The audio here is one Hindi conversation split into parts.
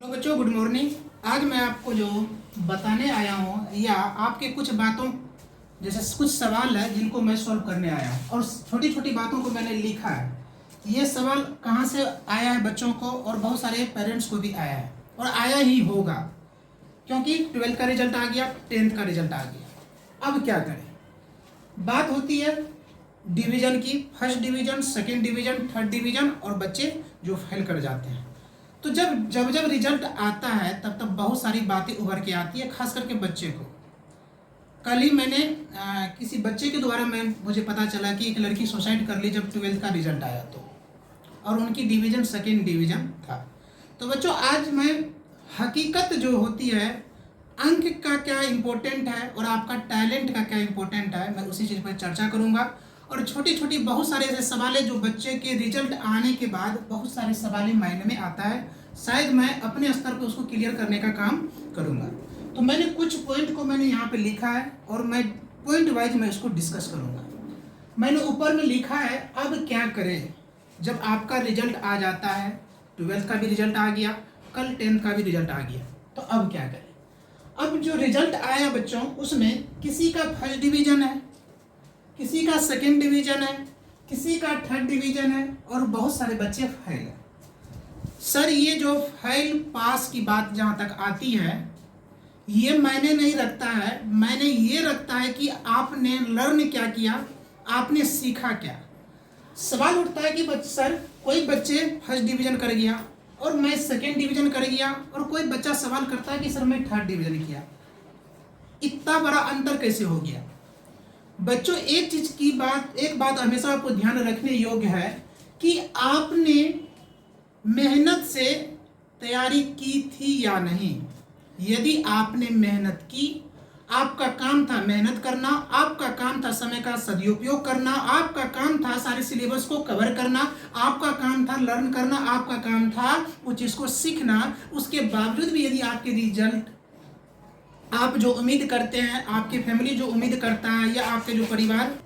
तो बच्चों गुड मॉर्निंग। आज मैं आपको जो बताने आया हूँ या आपके कुछ बातों जैसे कुछ सवाल है जिनको मैं सॉल्व करने आया हूँ और छोटी छोटी बातों को मैंने लिखा है। ये सवाल कहाँ से आया है बच्चों को और बहुत सारे पेरेंट्स को भी आया है और आया ही होगा क्योंकि 12th का रिजल्ट आ गया, 10th का रिजल्ट आ गया। अब क्या करें? बात होती है डिवीज़न की, first division, second division, third division और बच्चे जो फेल कर जाते हैं। तो जब रिजल्ट आता है तब तब बहुत सारी बातें उभर के आती है, खास करके बच्चे को। कल ही मैंने किसी बच्चे के द्वारा मुझे पता चला कि एक लड़की सुसाइड कर ली जब 12th का रिजल्ट आया तो, और उनकी डिवीज़न सेकेंड डिवीज़न था। तो बच्चों आज मैं हकीकत जो होती है, अंक का क्या इम्पोर्टेंट है और आपका टैलेंट का क्या इम्पोर्टेंट है, मैं उसी चीज़ पर चर्चा करूँगा। और छोटी छोटी बहुत सारे ऐसे सवाल है जो बच्चे के रिजल्ट आने के बाद बहुत सारे सवाल माइंड में आता है, शायद मैं अपने स्तर पर उसको क्लियर करने का काम करूँगा। तो मैंने कुछ पॉइंट को मैंने यहाँ पे लिखा है और मैं पॉइंट वाइज मैं इसको डिस्कस करूँगा। मैंने ऊपर में लिखा है अब क्या करें जब आपका रिजल्ट आ जाता है, 12th का भी रिजल्ट आ गया, कल 10th का भी रिजल्ट आ गया, तो अब क्या करें। अब जो रिजल्ट आया बच्चों उसमें किसी का फर्स्ट डिवीज़न है, किसी का सेकेंड डिवीज़न है, किसी का थर्ड डिवीज़न है और बहुत सारे बच्चे फेल हैं। सर ये जो फेल पास की बात जहाँ तक आती है ये मैंने नहीं रखता है, मैंने ये रखता है कि आपने लर्न क्या किया, आपने सीखा क्या। सवाल उठता है कि सर कोई बच्चे फर्स्ट डिवीज़न कर गया और मैं सेकेंड डिवीज़न कर गया और कोई बच्चा सवाल करता है कि सर मैं थर्ड डिवीज़न किया, इतना बड़ा अंतर कैसे हो गया। बच्चों एक बात हमेशा आपको ध्यान रखने योग्य है कि आपने मेहनत से तैयारी की थी या नहीं। यदि आपने मेहनत की, आपका काम था मेहनत करना, आपका काम था समय का सदुपयोग करना, आपका काम था सारे सिलेबस को कवर करना, आपका काम था लर्न करना, आपका काम था उस चीज़ को सीखना, उसके बावजूद भी यदि आपके रिजल्ट आप जो उम्मीद करते हैं, आपकी फैमिली जो उम्मीद करता है या आपके जो परिवार,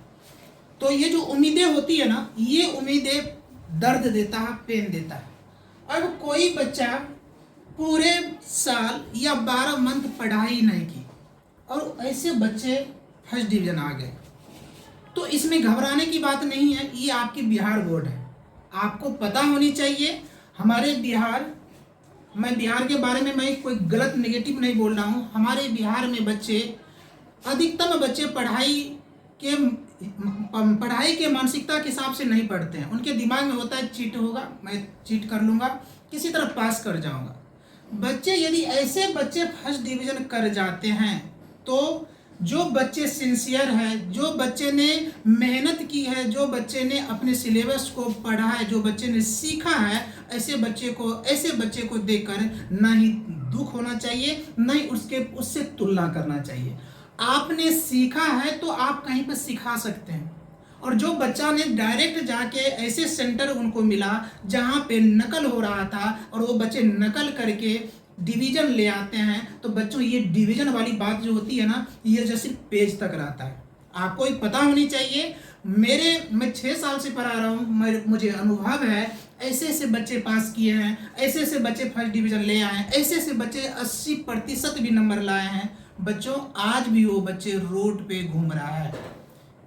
तो ये जो उम्मीदें होती है ना, ये उम्मीदें दर्द देता है, पेन देता है। अब कोई बच्चा पूरे साल या 12 मंथ पढ़ाई नहीं की और ऐसे बच्चे फर्स्ट डिवीज़न आ गए, तो इसमें घबराने की बात नहीं है। ये आपकी बिहार बोर्ड है, आपको पता होनी चाहिए। हमारे बिहार, मैं बिहार के बारे में मैं कोई गलत नेगेटिव नहीं बोल रहा हूँ, हमारे बिहार में बच्चे, अधिकतम बच्चे पढ़ाई के मानसिकता के हिसाब से नहीं पढ़ते हैं। उनके दिमाग में होता है चीट होगा, मैं चीट कर लूँगा, किसी तरह पास कर जाऊँगा। बच्चे यदि ऐसे बच्चे फर्स्ट डिवीज़न कर जाते हैं तो जो बच्चे सिंसियर है, जो बच्चे ने मेहनत की है, जो बच्चे ने अपने सिलेबस को पढ़ा है, जो बच्चे ने सीखा है, ऐसे बच्चे को देखकर ना ही दुख होना चाहिए, ना ही उससे तुलना करना चाहिए। आपने सीखा है तो आप कहीं पर सिखा सकते हैं। और जो बच्चा ने डायरेक्ट जाके ऐसे सेंटर उनको मिला जहाँ पे नकल हो रहा था और वो बच्चे नकल करके डिवीज़न ले आते हैं, तो बच्चों ये डिवीज़न वाली बात जो होती है ना, ये जैसे पेज तक रहता है। आपको ही पता होनी चाहिए। मैं 6 साल से पढ़ा रहा हूँ, मुझे अनुभव है। ऐसे ऐसे बच्चे पास किए हैं, ऐसे ऐसे बच्चे फर्स्ट डिवीज़न ले आए हैं, ऐसे ऐसे बच्चे 80% भी नंबर लाए हैं। बच्चों आज भी वो बच्चे रोड पे घूम रहा है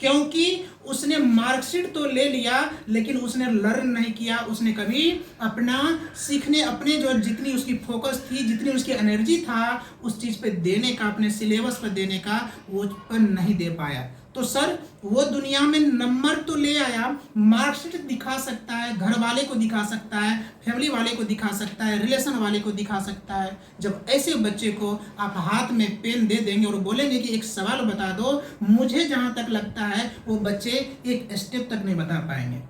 क्योंकि उसने मार्कशीट तो ले लिया लेकिन उसने लर्न नहीं किया। उसने कभी अपना सीखने, अपने जो जितनी उसकी फोकस थी, जितनी उसकी एनर्जी था उस चीज़ पे देने का, अपने सिलेबस पर देने का, वो पर नहीं दे पाया। तो सर वो दुनिया में नंबर तो ले आया, मार्कशीट दिखा सकता है, घर वाले को दिखा सकता है, फैमिली वाले को दिखा सकता है, रिलेशन वाले को दिखा सकता है। जब ऐसे बच्चे को आप हाथ में पेन दे देंगे और बोलेंगे कि एक सवाल बता दो, मुझे जहाँ तक लगता है वो बच्चे एक स्टेप तक नहीं बता पाएंगे।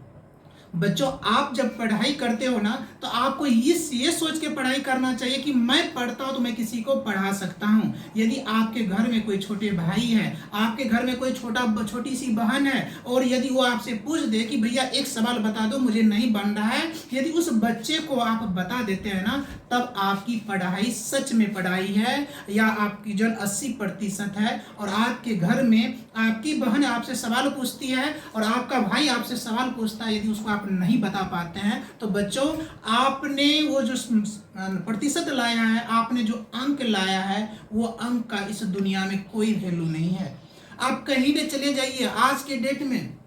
बच्चों आप जब पढ़ाई करते हो ना, तो आपको ये सोच के पढ़ाई करना चाहिए कि मैं पढ़ता हूँ तो मैं किसी को पढ़ा सकता हूँ। यदि आपके घर में कोई छोटे भाई है, आपके घर में कोई छोटी सी बहन है और यदि वो आपसे पूछ दे कि भैया एक सवाल बता दो, मुझे नहीं बन रहा है, यदि उस बच्चे को आप बता देते हैं ना, तब आपकी पढ़ाई सच में पढ़ाई है या आपकी जो 80% है। और आपके घर में आपकी बहन आपसे सवाल पूछती है और आपका भाई आपसे सवाल पूछता है, यदि उसको आप आप नहीं बता पाते हैं तो बच्चों आपने वो जो प्रतिशत लाया है, आपने जो अंक लाया है, वो अंक का इस दुनिया में कोई वैल्यू नहीं है। आप कहीं भी चले जाइए, आज के डेट में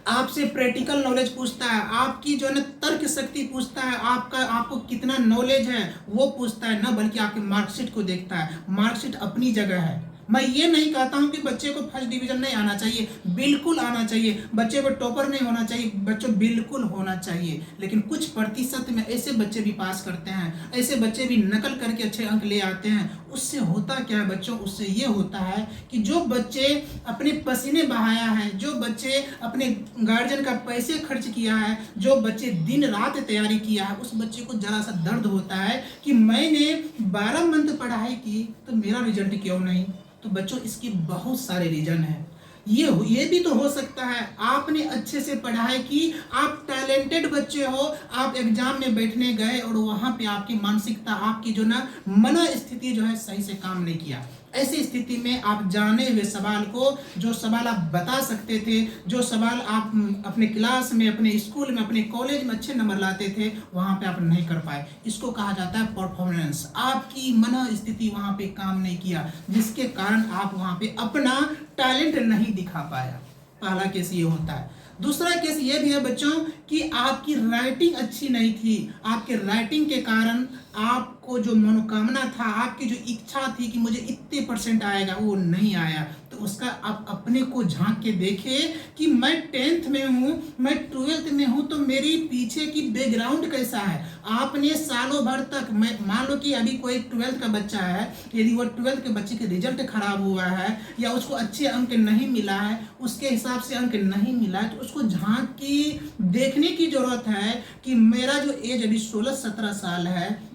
आपसे प्रैक्टिकल नॉलेज पूछता है, आपकी जो है ना तर्क शक्ति पूछता है, आपको कितना नॉलेज है वो पूछता है, ना बल्कि आपके मार्कशीट को देखता है। मार्कशीट अपनी जगह है। मैं ये नहीं कहता हूँ कि बच्चे को फर्स्ट डिवीजन नहीं आना चाहिए, बिल्कुल आना चाहिए। बच्चे को टॉपर नहीं होना चाहिए, बच्चों बिल्कुल होना चाहिए। लेकिन कुछ प्रतिशत में ऐसे बच्चे भी पास करते हैं, ऐसे बच्चे भी नकल करके अच्छे अंक ले आते हैं। उससे होता क्या है बच्चों? उससे ये होता है कि जो बच्चे अपने पसीने बहाया है, जो बच्चे अपने गार्जियन का पैसे खर्च किया है, जो बच्चे दिन रात तैयारी किया है, उस बच्चे को जरा सा दर्द होता है कि मैंने 12 मंथ पढ़ाई की तो मेरा रिजल्ट क्यों नहीं। तो बच्चों इसकी बहुत सारे रीजन है। ये भी तो हो सकता है आपने अच्छे से पढ़ाई की, आप टैलेंटेड बच्चे हो, आप एग्जाम में बैठने गए और वहां पे आपकी मानसिकता, आपकी जो ना मनोस्थिति जो है सही से काम नहीं किया। ऐसी स्थिति में आप जाने हुए सवाल को, जो सवाल आप बता सकते थे, जो सवाल आप अपने क्लास में, अपने स्कूल में, अपने कॉलेज में अच्छे नंबर लाते थे, वहां पे आप नहीं कर पाए। इसको कहा जाता है परफॉर्मेंस। आपकी मनोस्थिति वहां पे काम नहीं किया, जिसके कारण आप वहां पे अपना टैलेंट नहीं दिखा पाया। पहला केस ये होता है। दूसरा केस ये भी है बच्चों कि आपकी राइटिंग अच्छी नहीं थी। आपके राइटिंग के कारण आपको जो मनोकामना था, आपकी जो इच्छा थी कि मुझे इतने परसेंट आएगा, वो नहीं आया। तो उसका आप अपने को झांक के देखें कि मैं 10th में हूँ, मैं 12th में हूँ, तो मेरी पीछे की बैकग्राउंड कैसा है। आपने सालों भर तक, मैं मान लो कि अभी कोई 12th का बच्चा है, यदि वो 12th के बच्चे के रिजल्ट खराब हुआ है या उसको अच्छे अंक नहीं मिला है, उसके हिसाब से अंक नहीं मिला है, तो उसको झांक के देखने की जरूरत है कि मेरा जो एज अभी 16-17 साल है,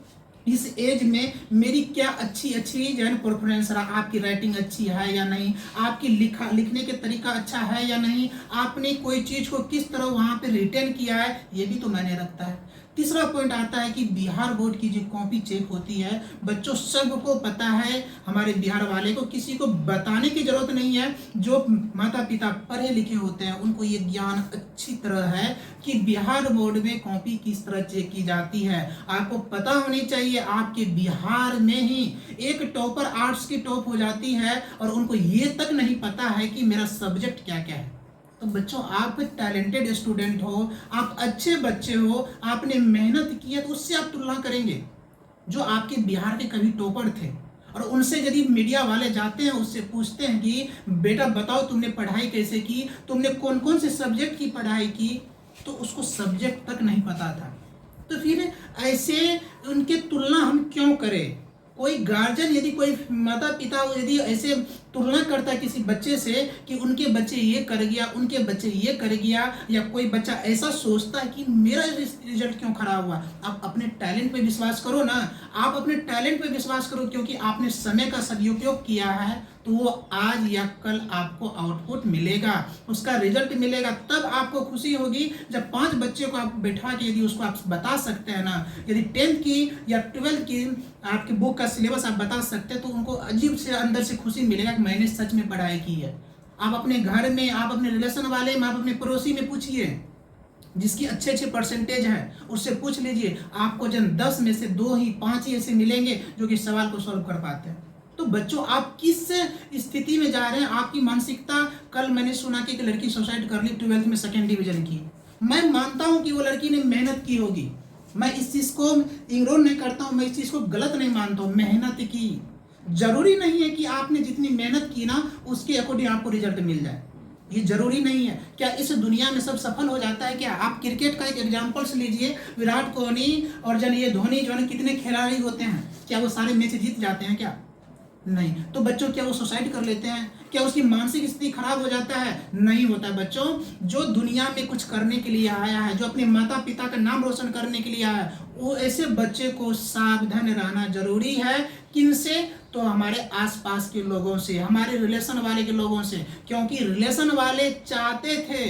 इस एज में मेरी क्या अच्छी जो है परफॉर्मेंस रहा। आपकी राइटिंग अच्छी है या नहीं, आपकी लिखने के तरीका अच्छा है या नहीं, आपने कोई चीज़ को किस तरह वहाँ पे रिटेन किया है, ये भी तो मायने रखता है। तीसरा पॉइंट आता है कि बिहार बोर्ड की जो कॉपी चेक होती है, बच्चों सबको पता है, हमारे बिहार वाले को किसी को बताने की जरूरत नहीं है। जो माता पिता पढ़े लिखे होते हैं उनको ये ज्ञान अच्छी तरह है कि बिहार बोर्ड में कॉपी किस तरह चेक की जाती है। आपको पता होनी चाहिए, आपके बिहार में ही एक टॉपर आर्ट्स की टॉप हो जाती है और उनको ये तक नहीं पता है कि मेरा सब्जेक्ट क्या क्या है। तो बच्चों आप टैलेंटेड स्टूडेंट हो, आप अच्छे बच्चे हो, आपने मेहनत की है, तो उससे आप तुलना करेंगे जो आपके बिहार के कभी टॉपर थे। और उनसे यदि मीडिया वाले जाते हैं, उससे पूछते हैं कि बेटा बताओ तुमने पढ़ाई कैसे की, तुमने कौन कौन से सब्जेक्ट की पढ़ाई की, तो उसको सब्जेक्ट तक नहीं पता था। तो फिर ऐसे उनके तुलना हम क्यों करें? कोई गार्जियन, यदि कोई माता पिता यदि ऐसे तुलना करता है किसी बच्चे से कि उनके बच्चे ये कर गया, उनके बच्चे ये कर गया, या कोई बच्चा ऐसा सोचता है कि मेरा रिजल्ट क्यों खराब हुआ, आप अपने टैलेंट पे विश्वास करो ना। आप अपने टैलेंट पे विश्वास करो, क्योंकि आपने समय का सदुपयोग किया है, तो वो आज या कल आपको आउटपुट मिलेगा, उसका रिजल्ट मिलेगा। तब आपको खुशी होगी जब 5 बच्चे को आप बैठा के यदि उसको आप बता सकते हैं ना, यदि 10th की या 12th की आपकी बुक का सिलेबस आप बता सकते हैं, तो उनको अजीब से अंदर से खुशी मिलेगा कि मैंने सच में पढ़ाई की है। आप अपने घर में, आप अपने रिलेशन वाले में, आप अपने पड़ोसी में पूछिए, जिसकी अच्छे परसेंटेज है, उससे पूछ लीजिए, आपको जन 10 में से 2 ही 5 ही ऐसे मिलेंगे जो कि सवाल को सॉल्व कर पाते हैं। तो बच्चों आप किस स्थिति में जा रहे हैं, आपकी मानसिकता। कल मैंने सुना कि एक लड़की सुसाइड कर ली, 12th में 2nd डिवीजन की। मैं मानता हूं कि वो लड़की ने मेहनत की होगी, मैं इस चीज को इग्नोर नहीं करता हूं, मैं इस चीज को गलत नहीं मानता हूं, मेहनत की। जरूरी नहीं है कि आपने जितनी मेहनत की ना उसके अकॉर्डिंग आपको रिजल्ट मिल जाए, ये जरूरी नहीं है। क्या इस दुनिया में सब सफल हो जाता है क्या? आप क्रिकेट का एक एग्जांपल्स लीजिए, विराट कोहली और जन ये धोनी जो है कितने खिलाड़ी होते हैं, क्या वो सारे मैच जीत जाते हैं क्या? नहीं। तो बच्चों क्या वो सुसाइड कर लेते हैं? क्या उसकी मानसिक स्थिति खराब हो जाता है? नहीं होता है बच्चों। जो दुनिया में कुछ करने के लिए आया है, जो अपने माता पिता का नाम रोशन करने के लिए आया है, वो ऐसे बच्चे को सावधान रहना जरूरी है। किनसे? तो हमारे आसपास के लोगों से, हमारे रिलेशन वाले के लोगों से, क्योंकि रिलेशन वाले चाहते थे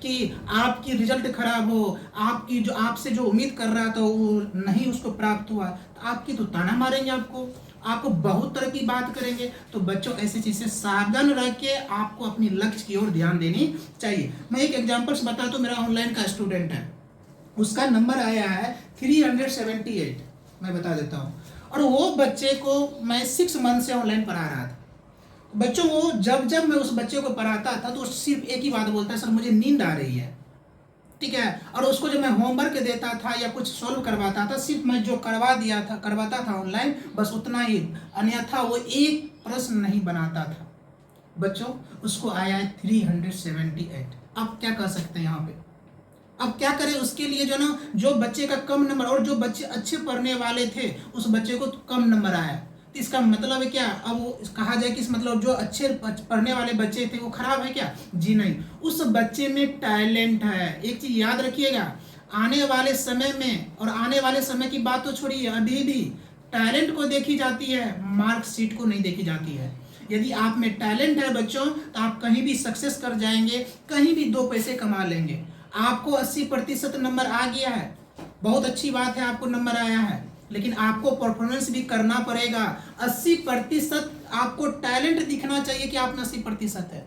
कि आपकी रिजल्ट खराब हो, आपकी जो आपसे जो उम्मीद कर रहा था वो नहीं उसको प्राप्त हुआ, तो आपकी तो ताना मारेंगे, आपको बहुत तरह की बात करेंगे। तो बच्चों ऐसी चीज़ से सावधान रह के आपको अपनी लक्ष्य की ओर ध्यान देनी चाहिए। मैं एक एग्जाम्पल्स बता दूं, मेरा ऑनलाइन का स्टूडेंट है, उसका नंबर आया है 378, मैं बता देता हूँ। और वो बच्चे को मैं 6 मंथ से ऑनलाइन पढ़ा रहा था। बच्चों वो जब जब मैं उस बच्चे को पढ़ाता था तो सिर्फ एक ही बात बोलता है, सर मुझे नींद आ रही है, ठीक है। और उसको जब मैं होमवर्क देता था या कुछ सॉल्व करवाता था, सिर्फ मैं जो करवाता था ऑनलाइन, बस उतना ही, अन्यथा वो एक प्रश्न नहीं बनाता था। बच्चों उसको आया है 378। अब क्या कर सकते हैं यहाँ पे? अब क्या करें उसके लिए? जो ना, जो बच्चे का कम नंबर और जो बच्चे अच्छे पढ़ने वाले थे उस बच्चे को कम नंबर आया, तो इसका मतलब है क्या? अब वो कहा जाए कि इस मतलब जो अच्छे पढ़ने वाले बच्चे थे वो खराब है क्या? जी नहीं, उस बच्चे में टैलेंट है। एक चीज याद रखिएगा, आने वाले समय में, और आने वाले समय की बात तो छोड़िए, अभी भी टैलेंट को देखी जाती है, मार्कशीट को नहीं देखी जाती है। यदि आप में टैलेंट है बच्चों, तो आप कहीं भी सक्सेस कर जाएंगे, कहीं भी 2 पैसे कमा लेंगे। आपको 80% नंबर आ गया है, बहुत अच्छी बात है, आपको नंबर आया है, लेकिन आपको परफॉर्मेंस भी करना पड़ेगा। 80% आपको टैलेंट दिखना चाहिए कि आप में 80% है।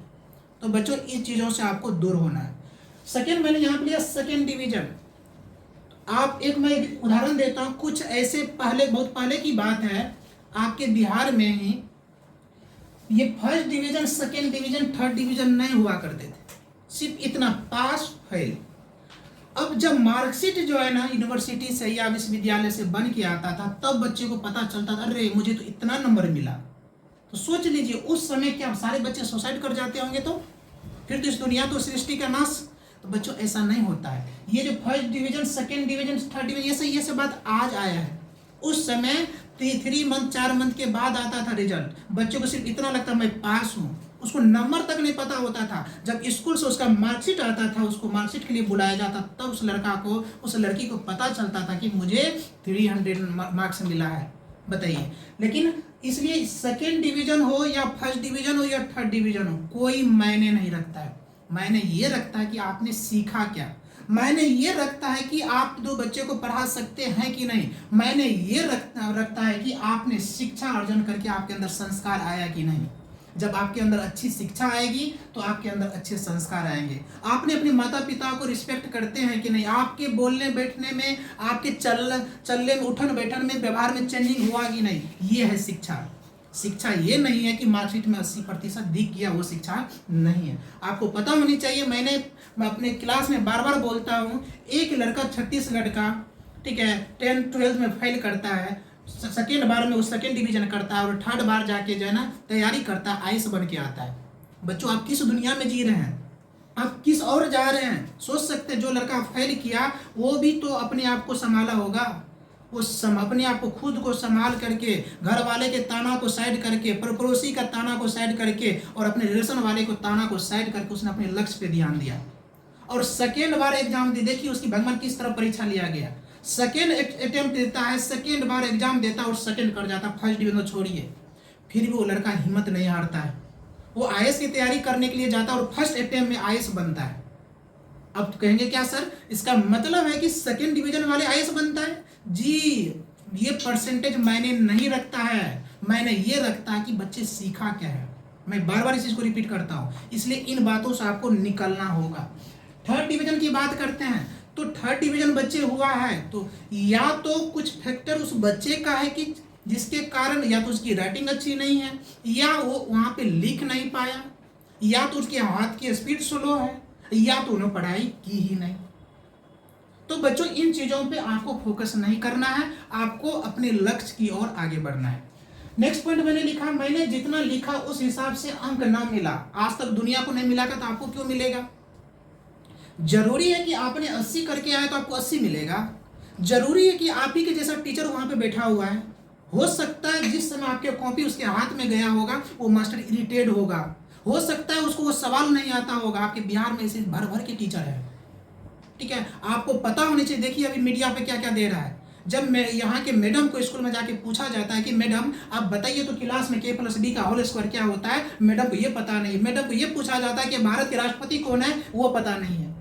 तो बच्चों इन चीज़ों से आपको दूर होना है। सेकेंड, मैंने यहाँ पे लिया सेकेंड डिवीजन। आप एक, मैं उदाहरण देता हूँ, कुछ ऐसे पहले, बहुत पहले की बात है, आपके बिहार में ही ये first division, second division, third division नहीं हुआ करते थे, सिर्फ इतना पास फेल। अब जब मार्कशीट जो है ना यूनिवर्सिटी से या विश्वविद्यालय से बन के आता था, तब बच्चे को पता चलता था, अरे मुझे तो इतना नंबर मिला। तो सोच लीजिए उस समय क्या सारे बच्चे सुसाइड कर जाते होंगे? तो फिर तो इस दुनिया तो सृष्टि का नाश। तो बच्चों ऐसा नहीं होता है। ये जो first division, second division, third division, ये सब बात आज आया है। उस समय 3 मंथ 4 मंथ के बाद आता था रिजल्ट। बच्चों को सिर्फ इतना लगता मैं पास हूँ, उसको नंबर तक नहीं पता होता था। जब स्कूल से उसका मार्कशीट आता था, उसको मार्कशीट के लिए बुलाया जाता, तब उस लड़का को, उस लड़की को पता चलता था कि मुझे 300 मार्क्स मिला है। बताइए। लेकिन इसलिए सेकेंड डिवीजन हो या फर्स्ट डिवीजन हो या थर्ड डिवीजन हो, कोई मायने नहीं रखता है। मायने ये रखता है कि आपने सीखा क्या। मायने ये रखता है कि आप 2 बच्चे को पढ़ा सकते हैं कि नहीं। मायने ये रखता है कि आपने शिक्षा अर्जन करके आपके अंदर संस्कार आया कि नहीं। जब आपके अंदर अच्छी शिक्षा आएगी तो आपके अंदर अच्छे संस्कार आएंगे। आपने अपने माता पिता को रिस्पेक्ट करते हैं कि नहीं। आपके बोलने बैठने में, आपके चलने में, उठन बैठन में, व्यवहार में चेंजिंग हुआ कि नहीं। ये है शिक्षा। शिक्षा ये नहीं है कि मार्कशीट में 80% दिख गया, वो शिक्षा नहीं है। आपको पता होनी चाहिए। मैं अपने क्लास में बार बार बोलता हूँ, एक लड़का छत्तीसगढ़ का, ठीक है, 10th 12th में फेल करता है, सेकेंड बार में वो सेकेंड डिवीजन करता है, और थर्ड बार जाके जो है ना तैयारी करता है, आईएएस बन के आता है। बच्चों आप किस दुनिया में जी रहे हैं? आप किस और जा रहे हैं? सोच सकते हैं जो लड़का फेल किया वो भी तो अपने आप को संभाला होगा। वो अपने आप को, खुद को संभाल करके, घर वाले के ताना को साइड करके, पड़ोसी का ताना को साइड करके, और अपने रिलेशन वाले को ताना को साइड करके उसने अपने लक्ष्य पे ध्यान दिया, और सेकेंड बार एग्जाम दी। देखिए उसकी भगवान किस तरह परीक्षा लिया गया। सेकेंड अटेम्प्ट देता है, सेकेंड बार एग्जाम देता है और सेकेंड कर जाता है। फर्स्ट डिवीजन छोड़िए, फिर भी वो लड़का हिम्मत नहीं हारता है। वो आईएएस की तैयारी करने के लिए जाता है और फर्स्ट अटेम्प्ट में आईएएस बनता है। अब तो कहेंगे क्या सर, इसका मतलब है कि सेकेंड डिवीजन वाले आईएएस बनता है? जी, ये परसेंटेज मायने नहीं रखता है। मायने ये रखता है कि बच्चे सीखा क्या है। मैं बार बार इस चीज को रिपीट करता हूँ, इसलिए इन बातों से आपको निकलना होगा। थर्ड डिवीजन की बात करते हैं, तो थर्ड डिवीजन बच्चे हुआ है तो या तो कुछ फैक्टर उस बच्चे का है कि जिसके कारण या तो उसकी राइटिंग अच्छी नहीं है, या वो वहाँ पे लिख नहीं पाया, या तो उसके हाथ की स्पीड स्लो है, या तो उन्होंने पढ़ाई की ही नहीं। तो बच्चों इन चीज़ों पे आपको फोकस नहीं करना है, आपको अपने लक्ष्य की ओर आगे बढ़ना है। नेक्स्ट पॉइंट मैंने लिखा, मैंने जितना लिखा उस हिसाब से अंक ना मिला, आज तक दुनिया को नहीं मिला था, तो आपको क्यों मिलेगा? जरूरी है कि आपने 80 करके आए तो आपको 80 मिलेगा? जरूरी है कि आप ही के जैसा टीचर वहां पे बैठा हुआ है? हो सकता है जिस समय आपके कॉपी उसके हाथ में गया होगा वो मास्टर इरिटेट होगा, हो सकता है उसको वो सवाल नहीं आता होगा। आपके बिहार में ऐसे भर भर के टीचर है, ठीक है, आपको पता होनी चाहिए। देखिए अभी मीडिया पे क्या क्या दे रहा है। जब मैं यहाँ के मैडम को स्कूल में जाके पूछा जाता है कि मैडम आप बताइए तो क्लास में k+b का होल स्क्वायर क्या होता है, मैडम को ये पता नहीं। मैडम को ये पूछा जाता है कि भारत के राष्ट्रपति कौन है, वो पता नहीं है।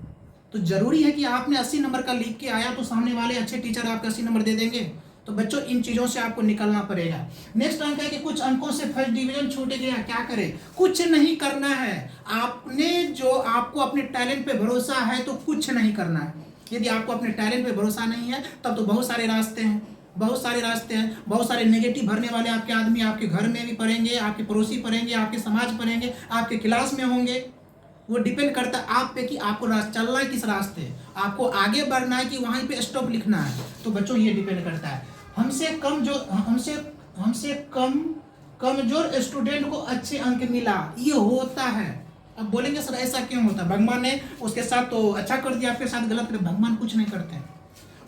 तो जरूरी है कि आपने 80 नंबर का लिख के आया तो सामने वाले अच्छे टीचर आपको 80 नंबर दे देंगे? तो बच्चों इन चीज़ों से आपको निकलना पड़ेगा। नेक्स्ट अंक है कि कुछ अंकों से फर्स्ट डिवीजन छूट गया, क्या करें? कुछ नहीं करना है। आपने जो आपको अपने टैलेंट पे भरोसा है तो कुछ नहीं करना है। यदि आपको अपने टैलेंट पे भरोसा नहीं है तब तो बहुत सारे रास्ते हैं, बहुत सारे नेगेटिव भरने वाले आपके आदमी आपके घर में भी पढ़ेंगे, आपके पड़ोसी पढ़ेंगे, आपके समाज पढ़ेंगे, आपके क्लास में होंगे। वो डिपेंड करता है आप पे कि आपको चलना है किस रास्ते, आपको आगे बढ़ना है कि वहीं पे स्टॉप लिखना है। तो बच्चों ये डिपेंड करता है। हमसे कमजोर स्टूडेंट को अच्छे अंक मिला, ये होता है। अब बोलेंगे सर ऐसा क्यों होता है? भगवान ने उसके साथ तो अच्छा कर दिया, आपके साथ गलत कर। भगवान कुछ नहीं करते हैं।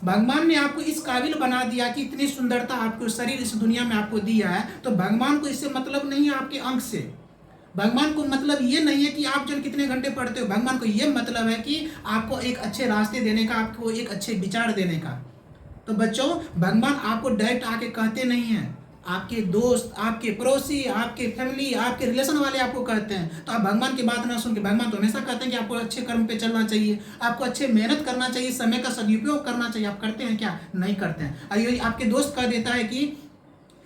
भगवान ने आपको इस काबिल बना दिया कि इतनी सुंदरता आपको शरीर इस दुनिया में आपको दिया है, तो भगवान को इससे मतलब नहीं है आपके अंक से। भगवान को मतलब ये नहीं है कि आप जन कितने घंटे पढ़ते हो। भगवान को ये मतलब है कि आपको एक अच्छे रास्ते देने का, आपको एक अच्छे विचार देने का। तो बच्चों भगवान आपको डायरेक्ट आके कहते नहीं हैं, आपके दोस्त, आपके पड़ोसी, आपके फैमिली, आपके रिलेशन वाले आपको कहते हैं। तो आप भगवान की बात ना सुन के, भगवान तो हमेशा कहते हैं कि आपको अच्छे कर्म पे चलना चाहिए, आपको अच्छे मेहनत करना चाहिए, समय का सदुपयोग करना चाहिए। आप करते हैं क्या? नहीं करते हैं। और यदि आपके दोस्त कह देता है कि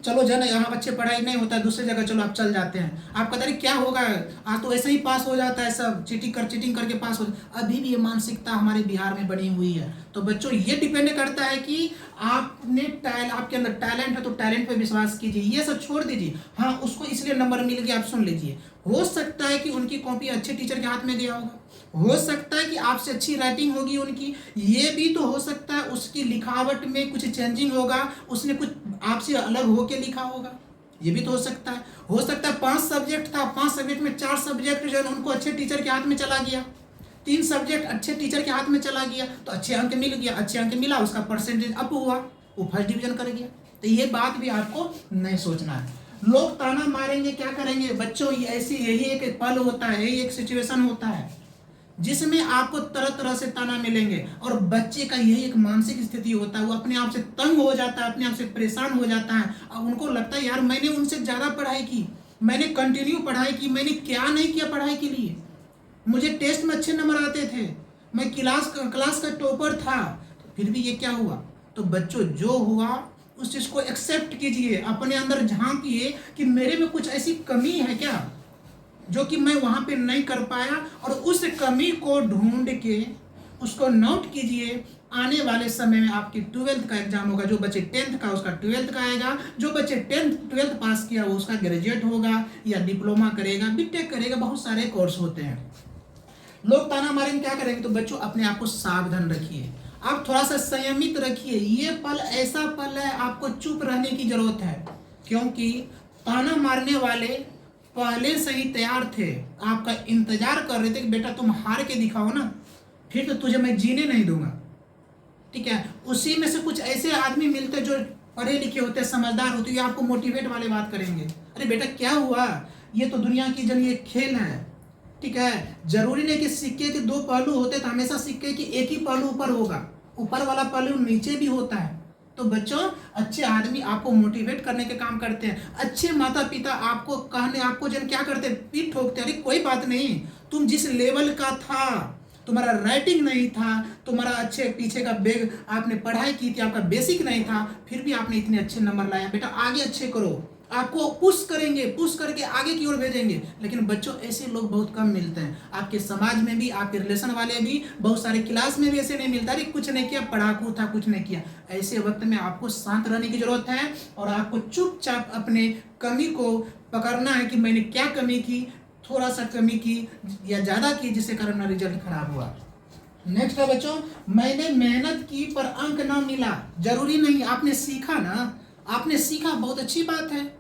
चलो जन यहाँ अच्छे पढ़ाई नहीं होता है, दूसरी जगह चलो आप चल जाते हैं, आप कहते हैं क्या होगा, आज तो ऐसे ही पास हो जाता है सब, चीटिंग करके पास हो। अभी भी ये मानसिकता हमारे बिहार में बनी हुई है। तो बच्चों ये डिपेंड करता है कि आपके अंदर टैलेंट है तो टैलेंट पे विश्वास कीजिए, ये सब छोड़ दीजिए। हाँ उसको इसलिए नंबर मिल गया, आप सुन लीजिए। हो सकता है कि उनकी कॉपी अच्छे टीचर के हाथ में गया होगा, हो सकता है कि आपसे अच्छी राइटिंग होगी उनकी, ये भी तो हो सकता है उसकी लिखावट में कुछ चेंजिंग होगा, उसने कुछ आपसे अलग होके लिखा होगा, ये भी तो हो सकता है। हो सकता है 5 सब्जेक्ट था, 5 सब्जेक्ट में 4 सब्जेक्ट जो है उनको अच्छे टीचर के हाथ में चला गया, 3 सब्जेक्ट अच्छे टीचर के हाथ में चला गया, तो अच्छे अंक मिल गया, अच्छे अंक मिला, उसका परसेंटेज अप हुआ, वो फर्स्ट डिवीजन कर गया। तो ये बात भी आपको नहीं सोचना है। लोग ताना मारेंगे, क्या करेंगे? बच्चों यही एक पल होता है, यही एक सिचुएशन होता है जिसमें आपको तरह तरह से ताना मिलेंगे, और बच्चे का यही एक मानसिक स्थिति होता है, वो अपने आप से तंग हो जाता है, अपने आप से परेशान हो जाता है। और उनको लगता है यार मैंने उनसे ज़्यादा पढ़ाई की, मैंने कंटिन्यू पढ़ाई की, मैंने क्या नहीं किया पढ़ाई के लिए, मुझे टेस्ट में अच्छे नंबर आते थे, मैं क्लास का टॉपर था, फिर भी ये क्या हुआ? तो बच्चों जो हुआ उस चीज़ को एक्सेप्ट कीजिए, अपने अंदर झांकिए कि मेरे में कुछ ऐसी कमी है क्या जो कि मैं वहां पे नहीं कर पाया, और उस कमी को ढूंढ के उसको नोट कीजिए। आने वाले समय में आपकी 12th का एग्जाम होगा, जो बच्चे 10th का उसका 12th का आएगा, जो बच्चे 12th पास किया वो उसका ग्रेजुएट होगा या डिप्लोमा करेगा, बीटेक करेगा, बहुत सारे कोर्स होते हैं। लोग ताना मारेंगे, क्या करेंगे? तो बच्चों अपने आप को सावधान रखिए, आप थोड़ा सा संयमित रखिए। ये पल ऐसा पल है, आपको चुप रहने की जरूरत है, क्योंकि ताना मारने वाले पहले से ही तैयार थे, आपका इंतजार कर रहे थे कि बेटा तुम हार के दिखाओ ना, फिर तो तुझे मैं जीने नहीं दूंगा। ठीक है, उसी में से कुछ ऐसे आदमी मिलते जो पढ़े लिखे होते, समझदार होते, आपको मोटिवेट वाले बात करेंगे, अरे बेटा क्या हुआ, ये तो दुनिया की जन ये खेल है। ठीक है, जरूरी नहीं कि सिक्के के 2 पहलू होते, तो हमेशा सिक्के की एक ही पहलू ऊपर होगा, ऊपर वाला पहलू नीचे भी होता है। तो बच्चों अच्छे आदमी आपको मोटिवेट करने के काम करते हैं, अच्छे माता पिता आपको जन क्या करते हैं, पीठ ठोकते हैं, अरे कोई बात नहीं, तुम जिस लेवल का था, तुम्हारा राइटिंग नहीं था, तुम्हारा अच्छे पीछे का बैग, आपने पढ़ाई की थी, आपका बेसिक नहीं था, फिर भी आपने इतने अच्छे नंबर लाया, बेटा आगे अच्छे करो, आपको पुश करेंगे, पुश करके आगे की ओर भेजेंगे। लेकिन बच्चों ऐसे लोग बहुत कम मिलते हैं, आपके समाज में भी, आपके रिलेशन वाले भी, बहुत सारे क्लास में भी ऐसे नहीं मिलता, अरे कुछ नहीं किया, पढ़ाकू था, कुछ नहीं किया। ऐसे वक्त में आपको शांत रहने की जरूरत है, और आपको चुपचाप अपने कमी को पकड़ना है कि मैंने क्या कमी की, थोड़ा सा कमी की या ज़्यादा की, जिसके कारण मेरा रिजल्ट खराब हुआ। नेक्स्ट है बच्चों, मैंने मेहनत की पर अंक ना मिला। जरूरी नहीं, आपने सीखा ना, आपने सीखा, बहुत अच्छी बात है,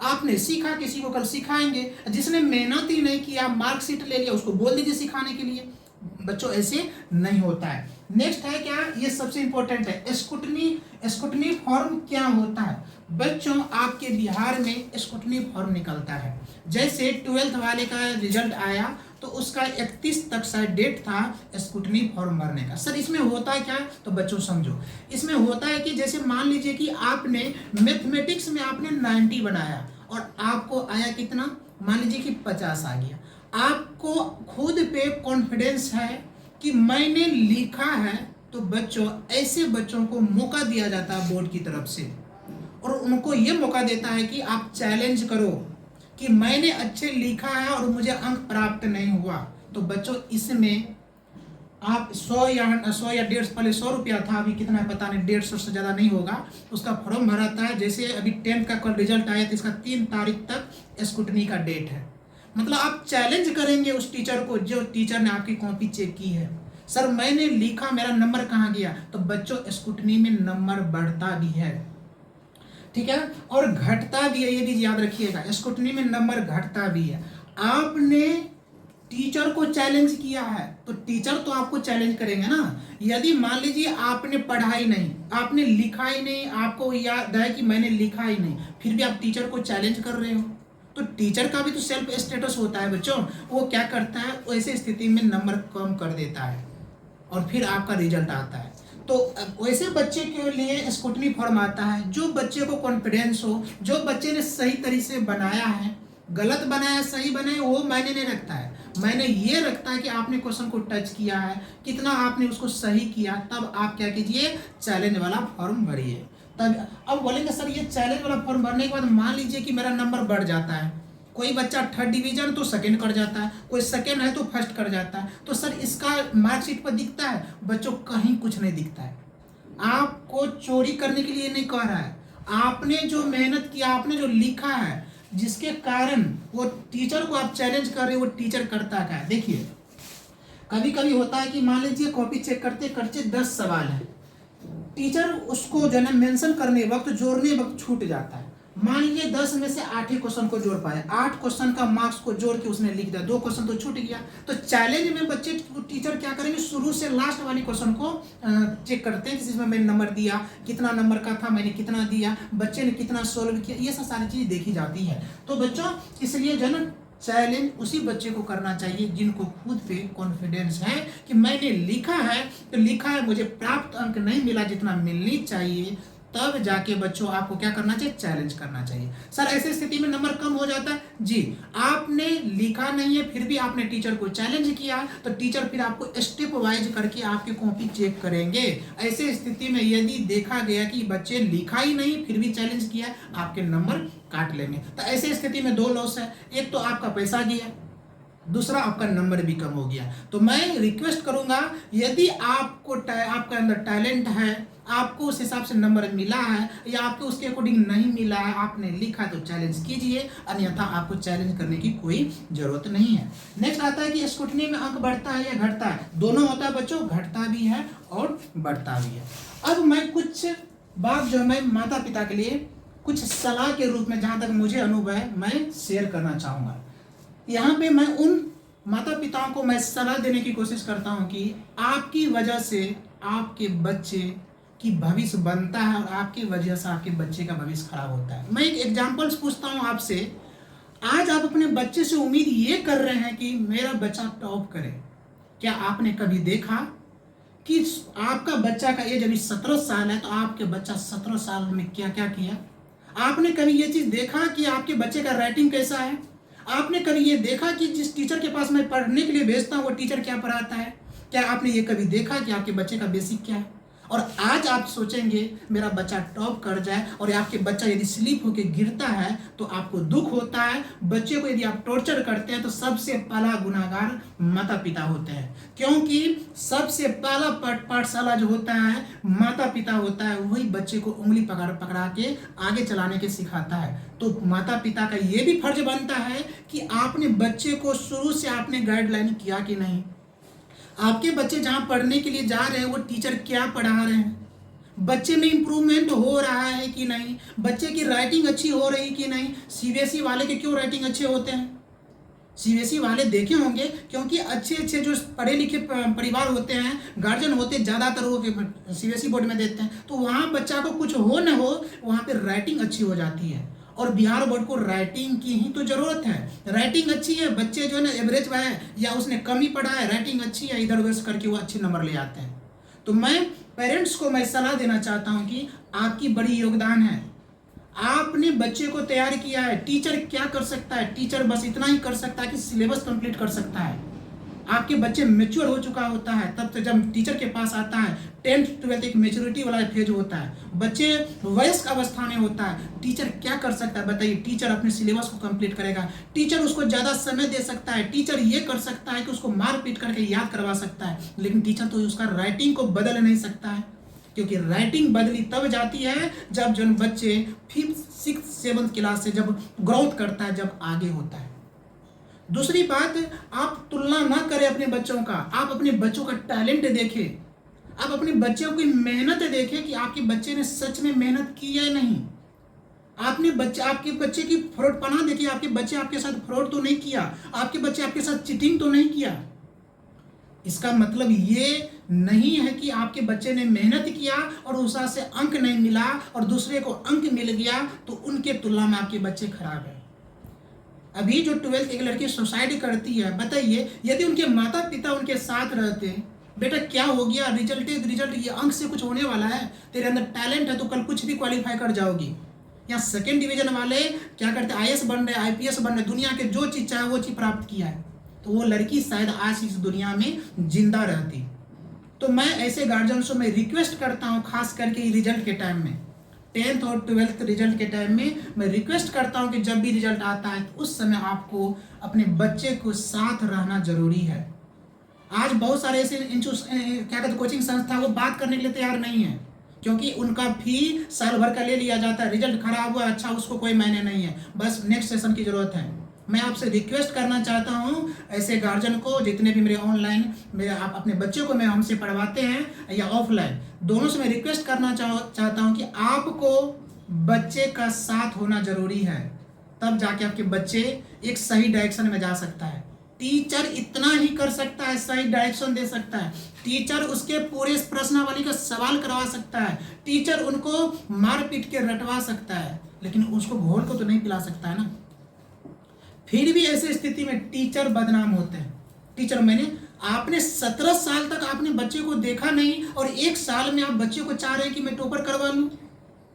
आपने सीखा, किसी को कल सिखाएंगे। जिसने मेहनत ही नहीं किया, मार्कशीट ले लिया, उसको बोल दीजिए सिखाने के लिए। बच्चों ऐसे नहीं होता है। नेक्स्ट है क्या, ये सबसे इंपॉर्टेंट है, स्क्रूटनी फॉर्म क्या होता है? बच्चों आपके बिहार में स्क्रूटनी फॉर्म निकलता है। जैसे 12th वाले का रिजल्ट आया तो उसका 31 तक शायद डेट था स्क्रूटनी फॉर्म भरने का। सर इसमें होता है क्या? तो बच्चों समझो, इसमें होता है कि जैसे मान लीजिए कि आपने मैथमेटिक्स में आपने 90 बनाया और आपको आया कितना, मान लीजिए कि 50 आ गया। आपको खुद पे कॉन्फिडेंस है कि मैंने लिखा है, तो बच्चों ऐसे बच्चों को मौका दिया जाता है बोर्ड की तरफ से, और उनको ये मौका देता है कि आप चैलेंज करो कि मैंने अच्छे लिखा है और मुझे अंक प्राप्त नहीं हुआ। तो बच्चों इसमें आप 100 या 150, पहले 100 रुपया था, अभी कितना है पता नहीं, 150 से ज़्यादा नहीं होगा, उसका फॉर्म भराता है। जैसे अभी 10th का कल रिजल्ट आया तो इसका 3 तारीख तक स्क्रूटनी का डेट है। मतलब आप चैलेंज करेंगे उस टीचर को जो टीचर ने आपकी कॉपी चेक की है, सर मैंने लिखा, मेरा नंबर कहाँ गया। तो बच्चों स्क्रूटनी में नंबर बढ़ता भी है, ठीक है, और घटता भी है, ये भी याद रखिएगा, स्क्रूटनी में नंबर घटता भी है। आपने टीचर को चैलेंज किया है तो टीचर तो आपको चैलेंज करेंगे ना। यदि मान लीजिए आपने पढ़ा ही नहीं, आपने लिखा ही नहीं, आपको याद है कि मैंने लिखा ही नहीं, फिर भी आप टीचर को चैलेंज कर रहे हो, तो टीचर का भी तो सेल्फ स्टेटस होता है बच्चों। वो क्या करता है, वैसे स्थिति में नंबर कम कर देता है और फिर आपका रिजल्ट आता है। तो वैसे बच्चे के लिए स्क्रूटनी फॉर्म आता है जो बच्चे को कॉन्फिडेंस हो, जो बच्चे ने सही तरीके से बनाया है, गलत बनाया सही बनाया वो मायने नहीं रखता है, मैंने ये रखता है कि आपने क्वेश्चन को टच किया है, कितना आपने उसको सही किया, तब आप क्या कीजिए, चैलेंज वाला फॉर्म भरिए। तब अब बोलेंगे सर ये चैलेंज वाला फॉर्म भरने के बाद मान लीजिए कि मेरा नंबर बढ़ जाता है, कोई बच्चा 3rd डिवीजन तो 2nd कर जाता है, कोई 2nd है तो 1st कर जाता है, तो सर इसका मार्कशीट पर दिखता है? बच्चों कहीं कुछ नहीं दिखता है। आपको चोरी करने के लिए नहीं कह रहा है, आपने जो मेहनत किया, आपने जो लिखा है, जिसके कारण वो टीचर को आप चैलेंज कर रहे हो, वो टीचर करता क्या है। देखिए कभी कभी होता है कि मान लीजिए कॉपी चेक करते करते 10 सवाल है, टीचर उसको जो है मेंशन करने वक्त, जोड़ने वक्त छूट जाता है। मान लीजिए 10 में से 8 ही क्वेश्चन को जोड़ पाए, 8 क्वेश्चन का मार्क्स को जोड़ के उसने लिख दिया, 2 क्वेश्चन तो छूट गया। तो चैलेंज में बच्चे टीचर क्या करेंगे, शुरू से लास्ट वाली क्वेश्चन को चेक करते हैं, किसी में मैंने नंबर दिया, कितना नंबर का था, मैंने कितना दिया, बच्चे ने कितना सोल्व किया, ये सब सारी चीज़ देखी जाती है। तो बच्चों इसलिए जो है चैलेंज उसी बच्चे को करना चाहिए जिनको खुद पे कॉन्फिडेंस है कि मैंने लिखा है तो लिखा है, मुझे प्राप्त अंक नहीं मिला जितना मिलनी चाहिए, तब जाके बच्चों आपको क्या करना चाहिए, चैलेंज करना चाहिए। सर ऐसी स्थिति में नंबर कम हो जाता है जी, आपने लिखा नहीं है फिर भी आपने टीचर को चैलेंज किया, तो टीचर फिर आपको स्टेप वाइज करके आपकी कॉपी चेक करेंगे। ऐसे स्थिति में यदि देखा गया कि बच्चे लिखा ही नहीं फिर भी चैलेंज किया, आपके नंबर काट लेंगे। तो ऐसे स्थिति में 2 लॉस है, एक तो आपका पैसा गया, दूसरा आपका नंबर भी कम हो गया। तो मैं रिक्वेस्ट करूंगा, यदि आपको आपका अंदर टैलेंट है, आपको उस हिसाब से नंबर मिला है या आपको उसके अकॉर्डिंग नहीं मिला है, आपने लिखा तो चैलेंज कीजिए, अन्यथा आपको चैलेंज करने की कोई जरूरत नहीं है। नेक्स्ट आता है कि स्क्रूटनी में अंक बढ़ता है या घटता है। दोनों होता है बच्चों, घटता भी है और बढ़ता भी है। अब मैं कुछ बात जो मैं माता पिता के लिए कुछ सलाह के रूप में, जहाँ तक मुझे अनुभव है, मैं शेयर करना चाहूँगा। यहाँ पे मैं उन माता पिताओं को मैं सलाह देने की कोशिश करता हूँ कि आपकी वजह से आपके बच्चे की भविष्य बनता है और आपकी वजह से आपके बच्चे का भविष्य खराब होता है। मैं एक एग्जांपल्स पूछता हूँ आपसे, आज आप अपने बच्चे से उम्मीद ये कर रहे हैं कि मेरा बच्चा टॉप करे। क्या आपने कभी देखा कि आपका बच्चा का एज अभी 17 साल है, तो आपके बच्चा 17 साल में क्या क्या किया? आपने कभी ये चीज़ देखा कि आपके बच्चे का राइटिंग कैसा है? आपने कभी ये देखा कि जिस टीचर के पास मैं पढ़ने के लिए भेजता हूँ वो टीचर क्या पढ़ाता है? क्या आपने ये कभी देखा कि आपके बच्चे का बेसिक क्या है? और आज आप सोचेंगे मेरा बच्चा टॉप कर जाए, और आपके बच्चा यदि स्लिप होकर गिरता है तो आपको दुख होता है। बच्चे को यदि आप टॉर्चर करते हैं तो सबसे पहला गुनाहगार माता पिता होते हैं, क्योंकि सबसे पहला पाठशाला जो होता है माता पिता होता है, वही बच्चे को उंगली पकड़ा के आगे चलाने के सिखाता है। तो माता पिता का ये भी फर्ज बनता है कि आपने बच्चे को शुरू से आपने गाइडलाइन किया कि नहीं, आपके बच्चे जहाँ पढ़ने के लिए जा रहे हैं वो टीचर क्या पढ़ा रहे हैं, बच्चे में इम्प्रूवमेंट हो रहा है कि नहीं, बच्चे की राइटिंग अच्छी हो रही कि नहीं। सीबीएसई वाले के क्यों राइटिंग अच्छे होते हैं? सीबीएसई वाले देखे होंगे क्योंकि अच्छे अच्छे जो पढ़े लिखे परिवार होते हैं, गार्जियन होते हैं, ज़्यादातर वो सीबीएसई बोर्ड में देते हैं, तो वहाँ बच्चा को कुछ हो न हो वहाँ पर राइटिंग अच्छी हो जाती है। और बिहार बोर्ड को राइटिंग की ही तो जरूरत है। राइटिंग अच्छी है, बच्चे जो है ना एवरेज है या उसने कम ही पढ़ा है, राइटिंग अच्छी है, इधर उधर करके वो अच्छे नंबर ले आते हैं। तो मैं पेरेंट्स को मैं सलाह देना चाहता हूँ कि आपकी बड़ी योगदान है, आपने बच्चे को तैयार किया है। टीचर क्या कर सकता है? टीचर बस इतना ही कर सकता है कि सिलेबस कंप्लीट कर सकता है। आपके बच्चे मेच्योर हो चुका होता है, तब तो जब टीचर के पास आता है 10th 12th एक मेच्योरिटी वाला फेज होता है, बच्चे वयस्क अवस्था में होता है, टीचर क्या कर सकता है बताइए? टीचर अपने सिलेबस को कंप्लीट करेगा, टीचर उसको ज़्यादा समय दे सकता है, टीचर ये कर सकता है कि उसको मार पीट करके याद करवा सकता है, लेकिन टीचर तो उसका राइटिंग को बदल नहीं सकता है, क्योंकि राइटिंग बदली तब जाती है जब जो बच्चे 5th 6th 7th क्लास से जब ग्रोथ करता है, जब आगे होता है। दूसरी बात, आप तुलना ना करें अपने बच्चों का, आप अपने बच्चों का टैलेंट देखें, आप अपने बच्चों की मेहनत देखें कि आपके बच्चे ने सच में मेहनत की या नहीं। आपके बच्चे की फ्रॉड पना देखिए, आपके बच्चे आपके साथ फ्रॉड तो नहीं किया, आपके बच्चे आपके साथ चीटिंग तो नहीं किया। इसका मतलब ये नहीं है कि आपके बच्चे ने मेहनत किया और उसका से अंक नहीं मिला और दूसरे को अंक मिल गया तो उनके तुलना में आपके बच्चे खराब है। अभी जो 12th एक लड़की सुसाइड करती है, बताइए यदि उनके माता पिता उनके साथ रहते, बेटा क्या हो गया, रिजल्ट ये अंक से कुछ होने वाला है, तेरे अंदर टैलेंट है तो कल कुछ भी क्वालिफाई कर जाओगी। या 2nd डिवीजन वाले क्या करते, IAS बन रहे, IPS बन रहे, दुनिया के जो चीज़ चाहे वो चीज़ प्राप्त किया है, तो वो लड़की शायद आज इस दुनिया में जिंदा रहती। तो मैं ऐसे गार्जियन से मैं रिक्वेस्ट करता हूँ, खास करके रिजल्ट के टाइम में, 10th और 12th रिजल्ट के टाइम में मैं रिक्वेस्ट करता हूं कि जब भी रिजल्ट आता है तो उस समय आपको अपने बच्चे को साथ रहना जरूरी है। आज बहुत सारे ऐसे क्या कहते कोचिंग संस्था वो बात करने के लिए तैयार नहीं है, क्योंकि उनका फी साल भर का ले लिया जाता है, रिजल्ट खराब हुआ अच्छा उसको कोई मायने नहीं है, बस नेक्स्ट सेशन की जरूरत है। मैं आपसे रिक्वेस्ट करना चाहता हूं, ऐसे गार्जियन को, जितने भी मेरे ऑनलाइन मेरे आप अपने बच्चों को मैं हमसे पढ़वाते हैं या ऑफलाइन, दोनों से मैं रिक्वेस्ट करना चाहता हूं कि आपको बच्चे का साथ होना जरूरी है, तब जाके आपके बच्चे एक सही डायरेक्शन में जा सकता है। टीचर इतना ही कर सकता है, सही डायरेक्शन दे सकता है, टीचर उसके पूरे प्रश्नावली का सवाल करवा सकता है, टीचर उनको मार पीट के रटवा सकता है, लेकिन उसको घोल को तो नहीं पिला सकता है ना। फिर भी ऐसी स्थिति में टीचर बदनाम होते हैं। टीचर आपने 17 साल तक आपने बच्चे को देखा नहीं और 1 साल में आप बच्चे को चाह रहे हैं कि मैं टॉपर करवा लूं,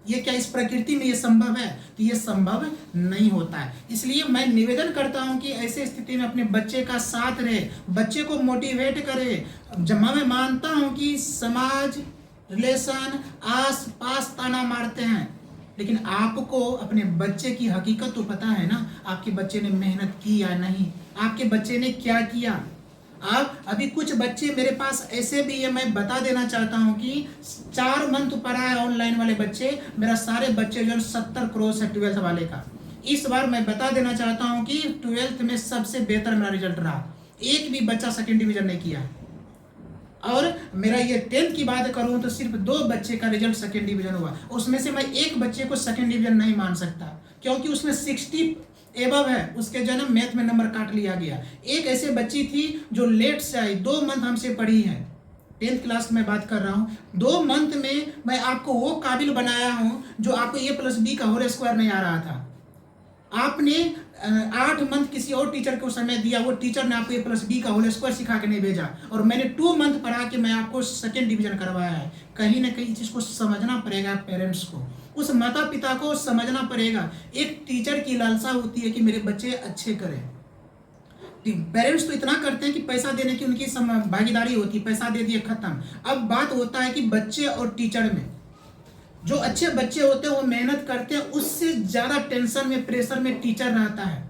ये क्या इस प्रकृति में ये संभव है? तो ये संभव नहीं होता है। इसलिए मैं निवेदन करता हूं कि ऐसे स्थिति में अपने बच्चे का साथ रहे, बच्चे को मोटिवेट करे। जब मैं मानता हूं कि समाज, रिलेशन, आस पास ताना मारते हैं, लेकिन आपको अपने बच्चे की हकीकत तो पता है ना, आपके बच्चे ने मेहनत की या नहीं, आपके बच्चे ने क्या किया। आप अभी कुछ बच्चे मेरे पास ऐसे भी है, मैं बता देना चाहता हूं कि 4 मंथ पढ़ा है ऑनलाइन वाले बच्चे, मेरा सारे बच्चे जो 70 क्रॉस है 12th वाले का। इस बार मैं बता देना चाहता हूं कि 12th में सबसे बेहतर मेरा रिजल्ट रहा, एक भी बच्चा 2nd डिवीजन नहीं किया। और मेरा ये 10th की बात करूं तो सिर्फ 2 बच्चे का रिजल्ट 2nd डिवीजन हुआ, उसमें से मैं एक बच्चे को 2nd डिवीजन नहीं मान सकता, क्योंकि उसमें 60 एबव है, उसके जन्म मैथ में नंबर काट लिया गया। एक ऐसे बच्ची थी जो लेट से आई, 2 मंथ हमसे पढ़ी है, 10th क्लास में बात कर रहा हूँ, 2 मंथ में मैं आपको वो काबिल बनाया हूँ जो आपको A+B का होल स्क्वायर नहीं आ रहा था। आपने 8 मंथ किसी और टीचर को समय दिया, वो टीचर ने आपको A+B का होल स्क्वायर सिखा के नहीं भेजा, और मैंने 2 मंथ पढ़ा के मैं आपको 2nd डिवीजन करवाया है। कहीं ना कहीं चीज़ को समझना पड़ेगा, पेरेंट्स को, उस माता पिता को समझना पड़ेगा। एक टीचर की लालसा होती है कि मेरे बच्चे अच्छे करें, पेरेंट्स तो इतना करते हैं कि पैसा देने की उनकी भागीदारी होती है, पैसा दे दिए खत्म। अब बात होता है कि बच्चे और टीचर में, जो अच्छे बच्चे होते हैं वो मेहनत करते हैं, उससे ज़्यादा टेंशन में, प्रेशर में टीचर रहता है।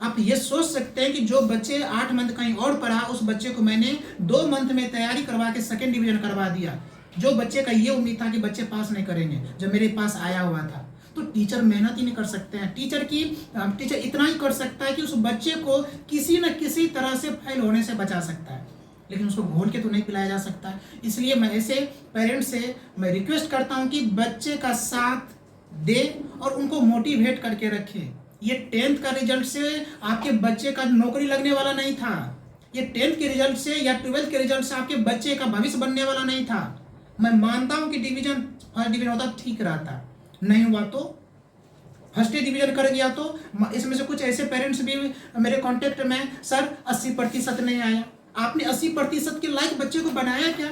आप ये सोच सकते हैं कि जो बच्चे 8 मंथ कहीं और पढ़ा, उस बच्चे को मैंने 2 मंथ में तैयारी करवा के 2nd डिवीजन करवा दिया। जो बच्चे का ये उम्मीद था कि बच्चे पास नहीं करेंगे, जब मेरे पास आया हुआ था, तो टीचर मेहनत ही नहीं कर सकते हैं। टीचर इतना ही कर सकता है कि उस बच्चे को किसी न किसी तरह से फेल होने से बचा सकता है, लेकिन उसको घोल के तो नहीं पिलाया जा सकता। इसलिए मैं ऐसे पेरेंट्स से मैं रिक्वेस्ट करता हूं कि बच्चे का साथ दे और उनको मोटिवेट करके रखे। ये 10th का रिजल्ट से आपके बच्चे का नौकरी लगने वाला नहीं था, ये 10th के रिजल्ट से या 12th के रिजल्ट से आपके बच्चे का भविष्य बनने वाला नहीं था। मैं मानता हूं कि फर्स्ट डिवीजन होता ठीक रहता, नहीं हुआ तो फर्स्ट डिवीजन कर गया तो इसमें से कुछ ऐसे पेरेंट्स भी मेरे कांटेक्ट में, सर 80% नहीं आया। आपने 80% के लायक बच्चे को बनाया क्या?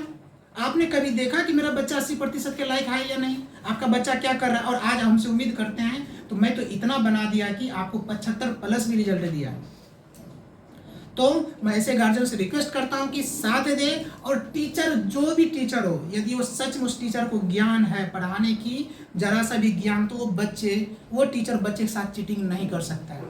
आपने कभी देखा कि मेरा बच्चा 80% के लायक है या नहीं? आपका बच्चा क्या कर रहा है? और आज हमसे उम्मीद करते हैं, तो मैं तो इतना बना दिया कि आपको 75+ भी रिजल्ट दिया। तो मैं ऐसे गार्जियन से रिक्वेस्ट करता हूं कि साथ दे, और टीचर जो भी टीचर हो, यदि वो सच में उस टीचर को ज्ञान है पढ़ाने की, जरा सा भी ज्ञान, तो वो टीचर बच्चे के साथ चीटिंग नहीं कर सकता है।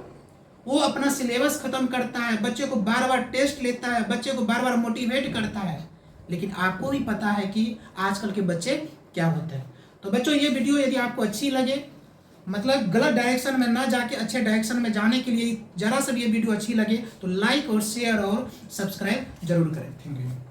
वो अपना सिलेबस खत्म करता है, बच्चे को बार बार टेस्ट लेता है, बच्चे को बार बार मोटिवेट करता है। लेकिन आपको भी पता है कि आजकल के बच्चे क्या होते हैं। तो बच्चों, ये वीडियो यदि आपको अच्छी लगे, मतलब गलत डायरेक्शन में ना जाके अच्छे डायरेक्शन में जाने के लिए जरा सा भी ये वीडियो अच्छी लगे तो लाइक और शेयर और सब्सक्राइब जरूर करें। Thank you.